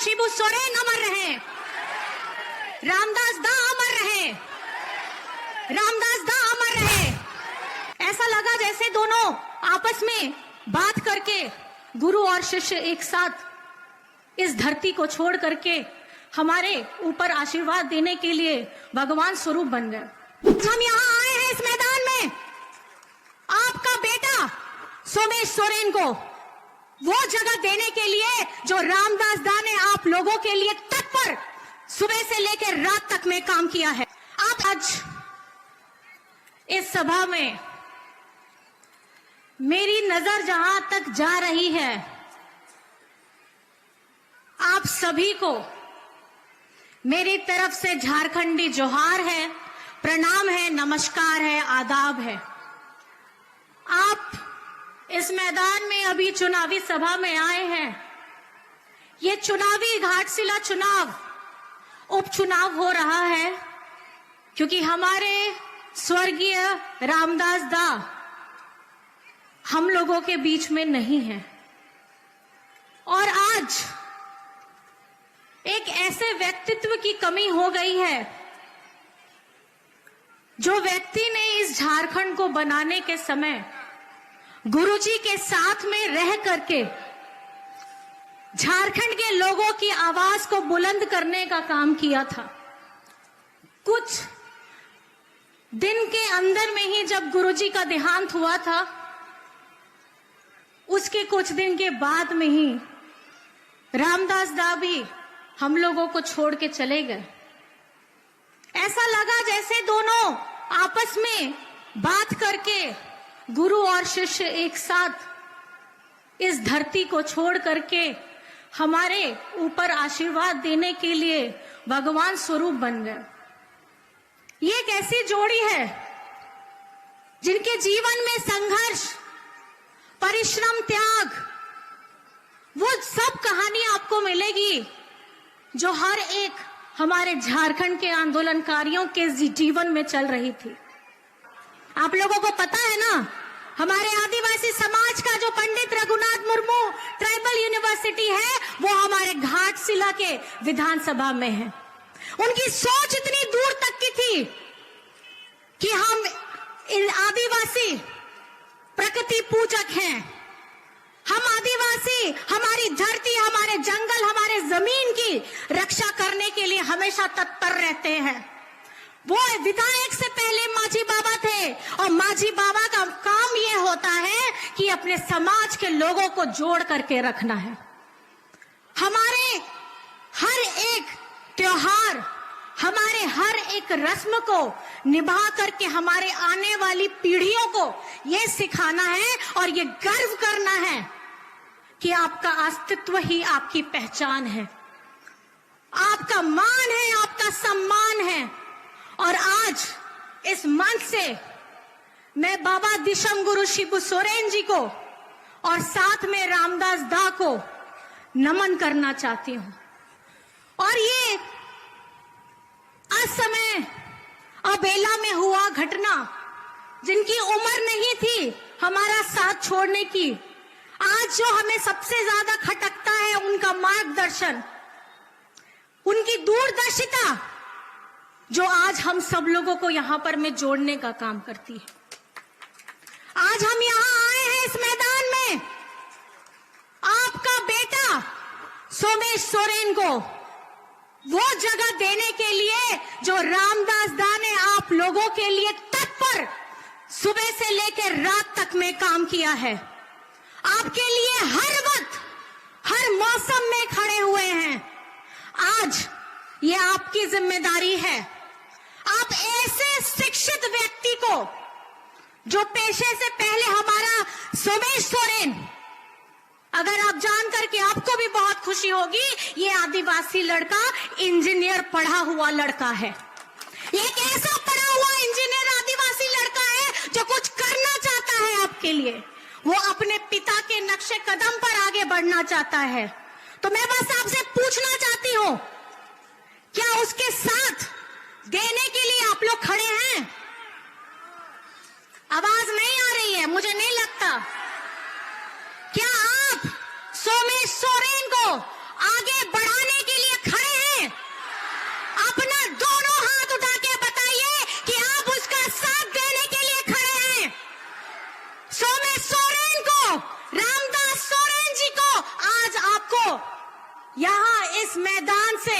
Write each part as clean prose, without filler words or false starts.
शिबू सोरेन अमर रहे, रामदास दा अमर रहे, रामदास दा अमर रहे। ऐसा लगा जैसे दोनों आपस में बात करके गुरु और शिष्य एक साथ इस धरती को छोड़ करके हमारे ऊपर आशीर्वाद देने के लिए भगवान स्वरूप बन गए। हम यहाँ आए हैं इस मैदान में आपका बेटा सोमेश सोरेन को वो जगह देने के लिए जो रामदास दा ने आप लोगों के लिए तत्पर सुबह से लेकर रात तक में काम किया है। आप आज इस सभा में मेरी नजर जहां तक जा रही है, आप सभी को मेरी तरफ से झारखंडी जोहार है, प्रणाम है, नमस्कार है, आदाब है। आप इस मैदान में अभी चुनावी सभा में आए हैं। ये चुनावी घाटशिला चुनाव उपचुनाव हो रहा है क्योंकि हमारे स्वर्गीय रामदास दा हम लोगों के बीच में नहीं है और आज एक ऐसे व्यक्तित्व की कमी हो गई है जो व्यक्ति ने इस झारखंड को बनाने के समय गुरुजी के साथ में रह करके झारखंड के लोगों की आवाज को बुलंद करने का काम किया था। कुछ दिन के अंदर में ही जब गुरुजी का देहांत हुआ था, उसके कुछ दिन के बाद में ही रामदास दा भी हम लोगों को छोड़ के चले गए। ऐसा लगा जैसे दोनों आपस में बात करके गुरु और शिष्य एक साथ इस धरती को छोड़ करके हमारे ऊपर आशीर्वाद देने के लिए भगवान स्वरूप बन गए। ये एक ऐसी जोड़ी है जिनके जीवन में संघर्ष, परिश्रम, त्याग, वो सब कहानी आपको मिलेगी जो हर एक हमारे झारखंड के आंदोलनकारियों के जीवन में चल रही थी। आप लोगों को पता है ना, हमारे आदिवासी समाज का जो पंडित रघुनाथ मुर्मू ट्राइबल यूनिवर्सिटी है वो हमारे घाटशिला के विधानसभा में है। उनकी सोच इतनी दूर तक की थी कि हम इन आदिवासी प्रकृति पूजक हैं, हम आदिवासी हमारी धरती, हमारे जंगल, हमारे जमीन की रक्षा करने के लिए हमेशा तत्पर रहते हैं। वो विधायक से पहले माझी बाबा थे और माझी बाबा का काम ये होता है कि अपने समाज के लोगों को जोड़ करके रखना है। हमारे हर एक त्योहार, हमारे हर एक रस्म को निभा करके हमारे आने वाली पीढ़ियों को ये सिखाना है और ये गर्व करना है कि आपका अस्तित्व ही आपकी पहचान है, आपका मान है, आपका सम्मान है। और आज इस मंच से मैं बाबा दिशम गुरु शिबू सोरेन जी को और साथ में रामदास दा को नमन करना चाहती हूं। और ये असमय अबेला में हुआ घटना, जिनकी उम्र नहीं थी हमारा साथ छोड़ने की, आज जो हमें सबसे ज्यादा खटकता है उनका मार्गदर्शन, उनकी दूरदर्शिता, जो आज हम सब लोगों को यहां पर में जोड़ने का काम करती है। आज हम यहां आए हैं इस मैदान में आपका बेटा सोमेश सोरेन को वो जगह देने के लिए जो रामदास दा ने आप लोगों के लिए तत्पर सुबह से लेकर रात तक में काम किया है। आपके लिए हर वक्त, हर मौसम में खड़े हुए हैं। आज ये आपकी जिम्मेदारी है। आप ऐसे शिक्षित व्यक्ति को, जो पेशे से पहले हमारा सोमेश सोरेन, अगर आप जान करके आपको भी बहुत खुशी होगी, ये आदिवासी लड़का इंजीनियर पढ़ा हुआ लड़का है। एक ऐसा पढ़ा हुआ इंजीनियर आदिवासी लड़का है जो कुछ करना चाहता है आपके लिए, वो अपने पिता के नक्शे कदम पर आगे बढ़ना चाहता है। तो मैं बस आपसे पूछना चाहती हूं, क्या उसके साथ देने के लिए आप लोग खड़े हैं? आवाज नहीं आ रही है, मुझे नहीं लगता। क्या आप सोमेश सोरेन को आगे बढ़ाने इस मैदान से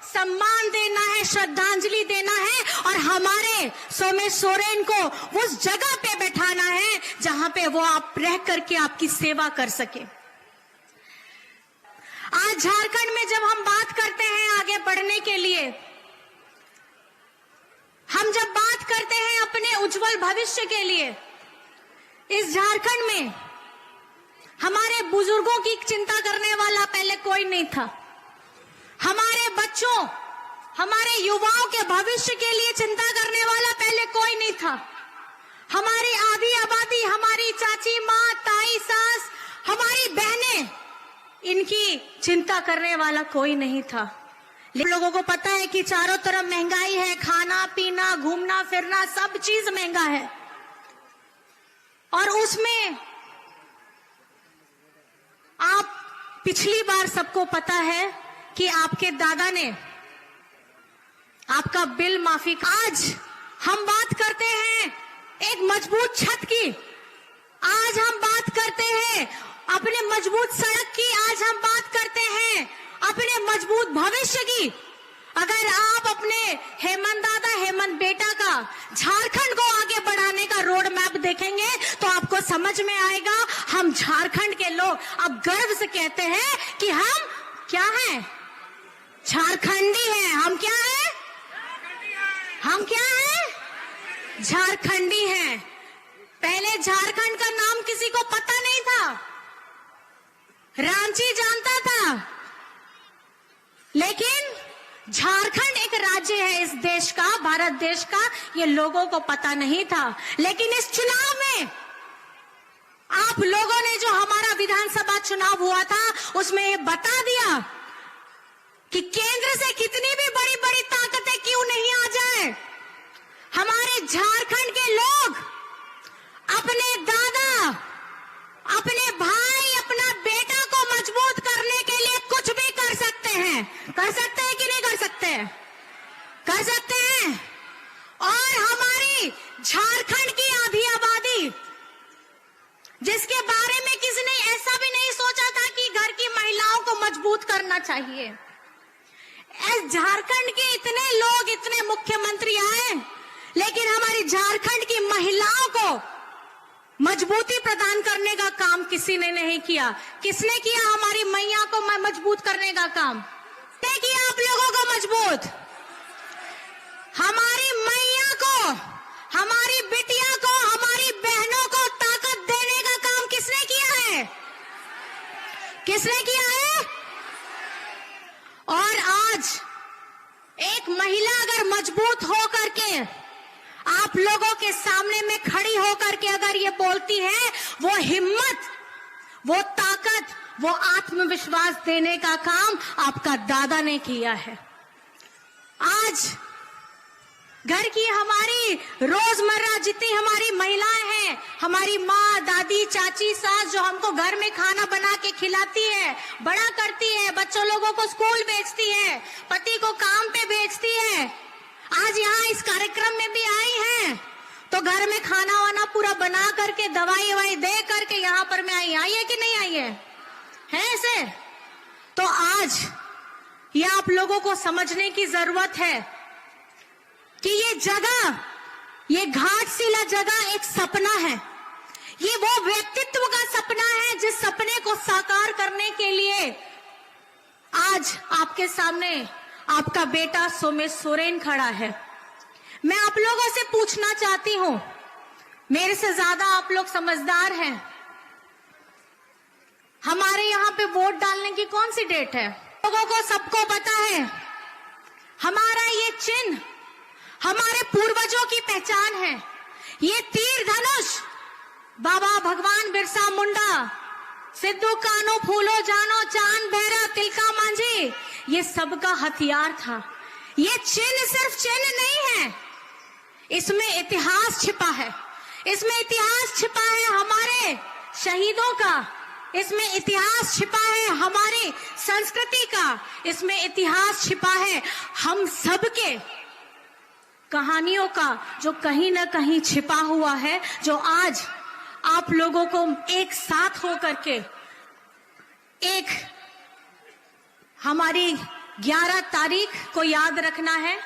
सम्मान देना है, श्रद्धांजलि देना है और हमारे सोमेश सोरेन को उस जगह पे बैठाना है जहां पे वो आप रह करके आपकी सेवा कर सके। आज झारखंड में जब हम बात करते हैं आगे बढ़ने के लिए, हम जब बात करते हैं अपने उज्जवल भविष्य के लिए, इस झारखंड में हमारे बुजुर्गों की चिंता करने वाला पहले कोई नहीं था। हमारे बच्चों, हमारे युवाओं के भविष्य के लिए चिंता करने वाला पहले कोई नहीं था। हमारी आधी आबादी, हमारी चाची माँ, ताई, सास, हमारी बहनें, इनकी चिंता करने वाला कोई नहीं था। लेकिन लोगों को पता है कि चारों तरफ महंगाई है, खाना पीना, घूमना फिरना, सब चीज महंगा है। और उसमें आप पिछली बार सबको पता है कि आपके दादा ने आपका बिल माफी। आज हम बात करते हैं एक मजबूत छत की, आज हम बात करते हैं अपने मजबूत सड़क की, आज हम बात करते हैं अपने मजबूत भविष्य की। अगर आप अपने हेमंत दादा, हेमंत बेटा का झारखंड को आगे बढ़ाने का रोड मैप देखेंगे तो आपको समझ में आएगा। हम झारखंड के लोग अब गर्व से कहते हैं कि हम क्या हैं? झारखंडी हैं। हम क्या हैं? हम क्या हैं? झारखंडी हैं। पहले झारखंड का नाम किसी को पता नहीं था, रांची जानता था, लेकिन झारखंड एक राज्य है इस देश का, भारत देश का, ये लोगों को पता नहीं था। लेकिन इस चुनाव में आप लोगों ने, जो हमारा विधानसभा चुनाव हुआ था, उसमें ये बता दिया कि केंद्र से कितनी भी बड़ी बड़ी ताकतें क्यों नहीं आ जाए, हमारे झारखंड के लोग अपने दादा, अपने भाई, अपना बेटा को मजबूत करने के लिए कुछ भी कर सकते हैं। कर सकते हैं कि नहीं कर सकते? कर सकते हैं। और हमारी झारखंड की आधी आबादी, जिसके बारे में किसी ने ऐसा भी नहीं सोचा था कि घर की महिलाओं को मजबूत करना चाहिए, झारखंड के इतने लोग, इतने मुख्यमंत्री आए, लेकिन हमारी झारखंड की महिलाओं को मजबूती प्रदान करने का काम किसी ने नहीं किया। किसने किया? हमारी मैया को मजबूत करने का काम किसने किया? आप लोगों को मजबूत, हमारी मैया को, हमारी बिटिया को, हमारी बहनों को ताकत देने का काम किसने किया है? किसने किया है? और आज एक महिला अगर मजबूत हो करके आप लोगों के सामने में खड़ी होकर के अगर ये बोलती है, वो हिम्मत, वो ताकत, वो आत्मविश्वास देने का काम आपका दादा ने किया है। आज घर की हमारी रोजमर्रा जितनी हमारी महिलाएं हैं, हमारी माँ, दादी, चाची, सास, जो हमको घर में खाना बना के खिलाती है, बड़ा करती है, बच्चों लोगों को स्कूल भेजती है, पति को काम पे भेजती है, आज यहाँ इस कार्यक्रम में भी आई हैं, तो घर में खाना वाना पूरा बना करके, दवाई ववाई दे करके यहाँ पर मैं आई है कि नहीं आई है ऐसे? तो आज ये आप लोगों को समझने की जरूरत है कि ये जगह, ये घाटशिला जगह एक सपना है। ये वो व्यक्तित्व का सपना है जिस सपने को साकार करने के लिए आज आपके सामने आपका बेटा सोमेश सोरेन खड़ा है। मैं आप लोगों से पूछना चाहती हूं, मेरे से ज्यादा आप लोग समझदार हैं, हमारे यहाँ पे वोट डालने की कौन सी डेट है? लोगों को सबको पता है। हमारा ये चिन्ह हमारे पूर्वजों की पहचान है। ये तीर धनुष बाबा भगवान बिरसा मुंडा, सिद्धू कान्हू फूलो जानो, चांद भैरव, तिलका मांझी, ये सबका हथियार था। ये चिन्ह सिर्फ चिन्ह नहीं है, इसमें इतिहास छिपा है। इसमें इतिहास छिपा है हमारे शहीदों का, इसमें इतिहास छिपा है हमारी संस्कृति का, इसमें इतिहास छिपा है हम सबके कहानियों का, जो कहीं ना कहीं छिपा हुआ है, जो आज आप लोगों को एक साथ होकर के एक हमारी 11 तारीख को याद रखना है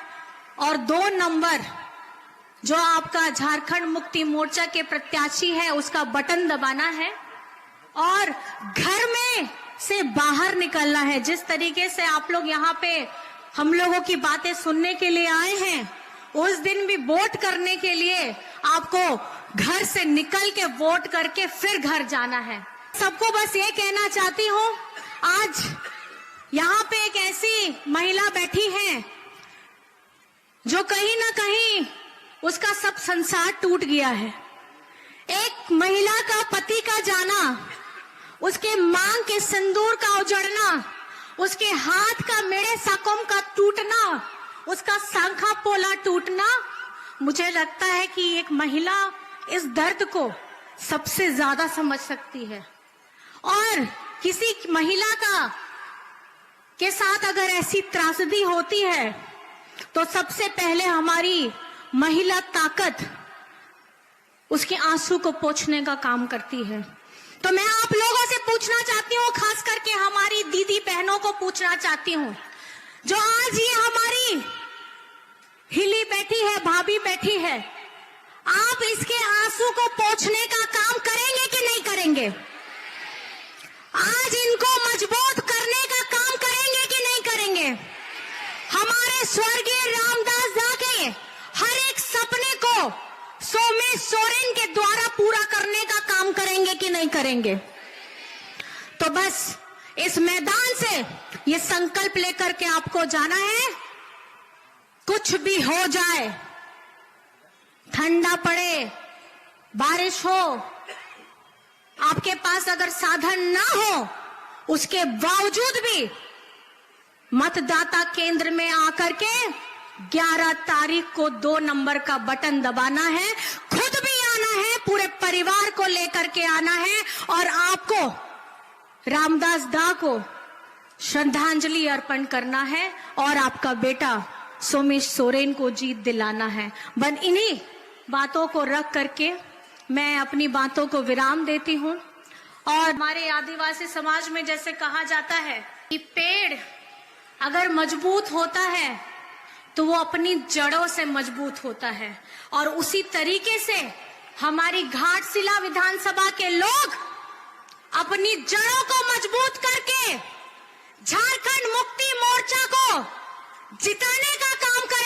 और 2 नंबर जो आपका झारखंड मुक्ति मोर्चा के प्रत्याशी है उसका बटन दबाना है और घर में से बाहर निकलना है। जिस तरीके से आप लोग यहाँ पे हम लोगों की बातें सुनने के लिए आए हैं, उस दिन भी वोट करने के लिए आपको घर से निकल के वोट करके फिर घर जाना है। सबको बस ये कहना चाहती हूँ, आज यहाँ पे एक ऐसी महिला बैठी है जो कहीं ना कहीं उसका सब संसार टूट गया है। एक महिला का पति का जाना, उसके मांग के सिंदूर का उजड़ना, उसके हाथ का मेड़े साकोम का टूटना, उसका सांखा पोला टूटना, मुझे लगता है कि एक महिला इस दर्द को सबसे ज्यादा समझ सकती है। और किसी महिला का के साथ अगर ऐसी त्रासदी होती है तो सबसे पहले हमारी महिला ताकत उसके आंसू को पोंछने का काम करती है। तो मैं आप लोगों से पूछना चाहती हूँ, खास करके हमारी दीदी बहनों को पूछना चाहती हूँ, जो आज ये हमारी हिली बैठी है, भाभी बैठी है, आप इसके आंसू को पोंछने का काम करेंगे कि नहीं करेंगे? आज इनको मजबूत करने का काम करेंगे कि नहीं करेंगे? हमारे स्वर्गीय रामदास दा के हर एक सपने को सोमेश सोरेन के द्वारा पूरा करने का काम करेंगे कि नहीं करेंगे? तो बस इस मैदान से ये संकल्प लेकर के आपको जाना है, कुछ भी हो जाए, ठंडा पड़े, बारिश हो, आपके पास अगर साधन ना हो, उसके बावजूद भी मतदाता केंद्र में आकर के 11 तारीख को 2 नंबर का बटन दबाना है, खुद भी आना है, पूरे परिवार को लेकर के आना है और आपको रामदास दा को श्रद्धांजलि अर्पण करना है और आपका बेटा सोमेश सोरेन को जीत दिलाना है। बन इन्हीं बातों को रख करके मैं अपनी बातों को विराम देती हूँ। और हमारे आदिवासी समाज में जैसे कहा जाता है कि पेड़ अगर मजबूत होता है तो वो अपनी जड़ों से मजबूत होता है, और उसी तरीके से हमारी घाटशिला विधानसभा के लोग अपनी जड़ों को मजबूत करके झारखंड मुक्ति मोर्चा को जिताने